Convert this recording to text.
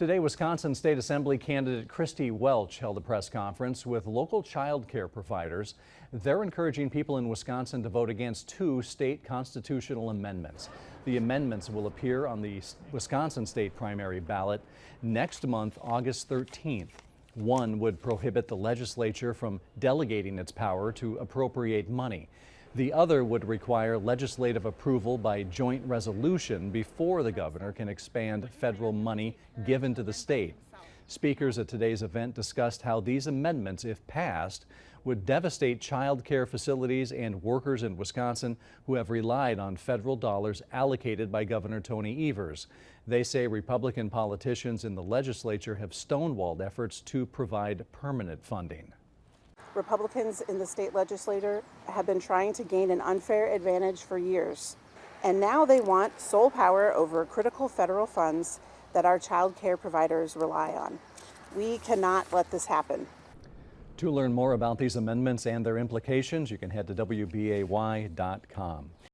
Today, Wisconsin State Assembly candidate Christy Welch held a press conference with local child care providers. They're encouraging people in Wisconsin to vote against two state constitutional amendments. The amendments will appear on the Wisconsin state primary ballot next month, August 13th. One would prohibit the legislature from delegating its power to appropriate money. The other would require legislative approval by joint resolution before the governor can expand federal money given to the state. Speakers at today's event discussed how these amendments, if passed, would devastate child care facilities and workers in Wisconsin who have relied on federal dollars allocated by Governor Tony Evers. They say Republican politicians in the legislature have stonewalled efforts to provide permanent funding. Republicans in the state legislature have been trying to gain an unfair advantage for years, and now they want sole power over critical federal funds that our child care providers rely on. We cannot let this happen. To learn more about these amendments and their implications, you can head to WBAY.com.